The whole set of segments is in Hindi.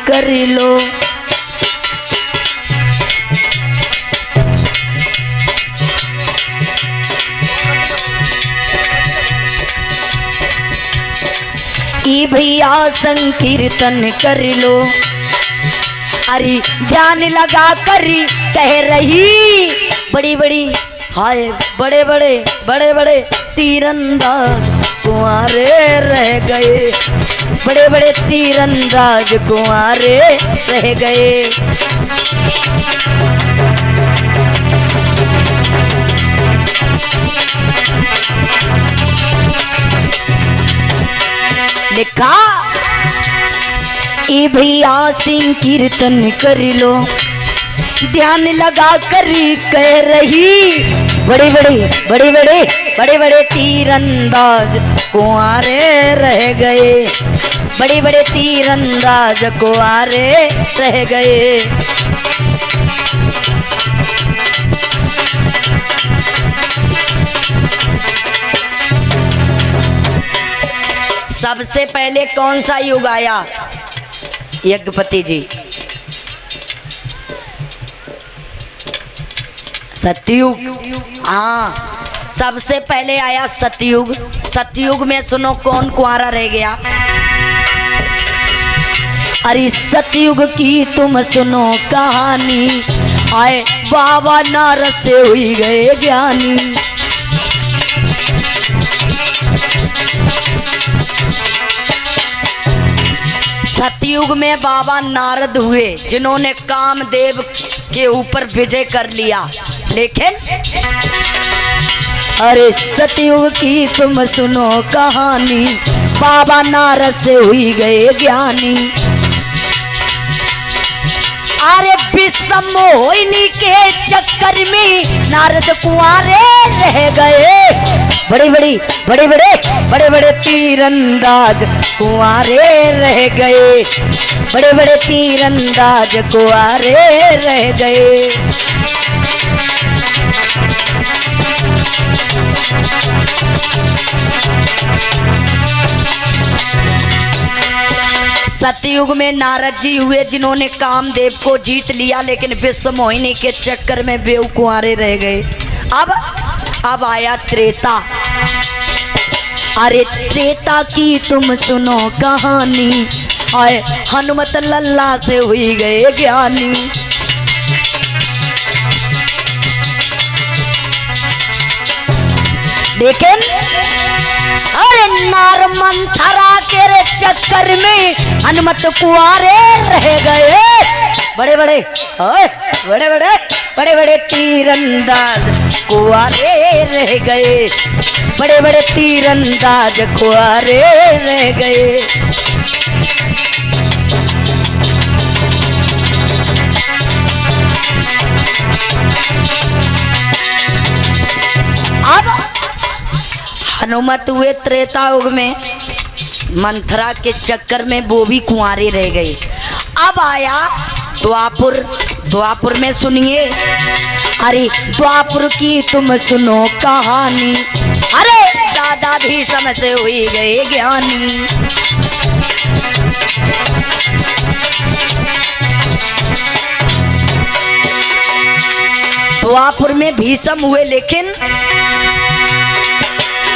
कर लो। कि भैया संकीर्तन कर लो। अरे ध्यान लगा कर कह रही बड़ी बड़ी हाय बड़े बड़े बड़े बड़े तीरंदाज कुंवारे रह गए। बड़े बड़े तीरंदाज कुंवारे रह गए। लिखा कि भैया संकीर्तन कर लो। ध्यान लगा कर कह रही बड़े बड़े बड़े बड़े बड़े बड़े तीरंदाज कुंवारे रह गए। बड़े बड़े तीरंदाज कुंवारे रह गए। सबसे पहले कौन सा युग आया यज्ञपति जी? सतयुग। हाँ, सबसे पहले आया सतयुग। सतयुग में सुनो कौन कुंवारा रह गया? अरे सतयुग की तुम सुनो कहानी। आए बाबा नारद से हुई गए ज्ञानी। सतयुग में बाबा नारद हुए जिन्होंने कामदेव के ऊपर विजय कर लिया। लेकिन अरे सतयुग की तुम सुनो कहानी। बाबा नारद से हुई गए ज्ञानी। अरे विषम मोहिनी के चक्कर में नारद कुंवारे रह गए। बड़े बड़े बड़े बड़े बड़े बड़े तीरंदाज कुंवारे रह गए। बड़े बड़े तीरंदाज कुंवारे रह गए। सतयुग में नारद जी हुए जिन्होंने कामदेव को जीत लिया, लेकिन विश्व मोहिनी के चक्कर में बेव कुंवारे रह गए। अब आया त्रेता। अरे त्रेता की तुम सुनो कहानी। आए हनुमत लल्ला से हुई गए ज्ञानी। लेकिन अरे नार मंथरा के चक्कर में हनुमत कुंवारे रह गए। बड़े बड़े बड़े बड़े बड़े बड़े तीरंदाज कुंवारे रह गए। बड़े बड़े तीरंदाज कुंवारे रह गए। अब हनुमत हुए त्रेता युग में। मंथरा के चक्कर में वो भी कुंवारे रह गए। अब आया द्वापुर। द्वापुर में सुनिए। अरे द्वापुर की तुम सुनो कहानी। अरे दादा भी समय से हुई गए ज्ञानी। द्वापुर में भीष्म हुए, लेकिन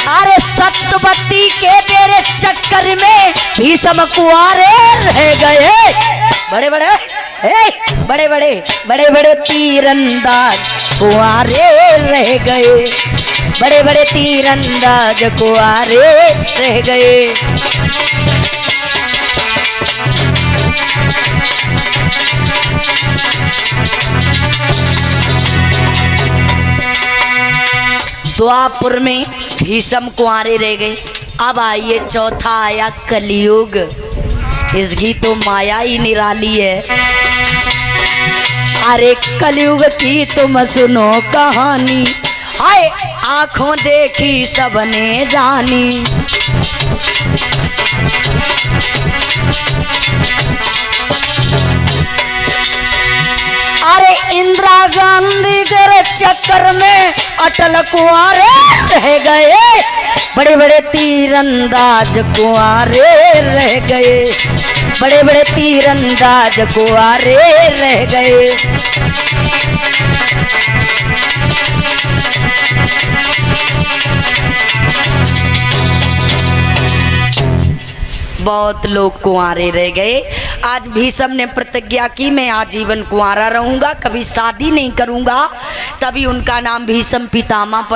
अरे सत्यवती के मेरे चक्कर में भीष्म कुंवारे रह गए। बड़े बड़े बड़े बड़े बड़े बड़े तीरंदाज कुंवारे रह गए। बड़े बड़े तीरंदाज कुंवारे रह गए। द्वापुर में भीष्म कुंवारे रह गए। अब आइए चौथा आया कलयुग। इसकी तो माया ही निराली है। अरे कलयुग की तुम सुनो कहानी। हाय आंखों देखी सबने जानी। अरे इंदिरा गांधी के चक्कर में अटल कुंवारे रह गए। बड़े बड़े तीरंदाज कुंवारे रह गए। बड़े बड़े तीरंदाज कुंवारे रह गए। बहुत लोग कुंवारे रह गए। आज भीष्म ने प्रतिज्ञा की मैं आजीवन कुंवारा रहूंगा, कभी शादी नहीं करूंगा। तभी उनका नाम भीष्म पितामह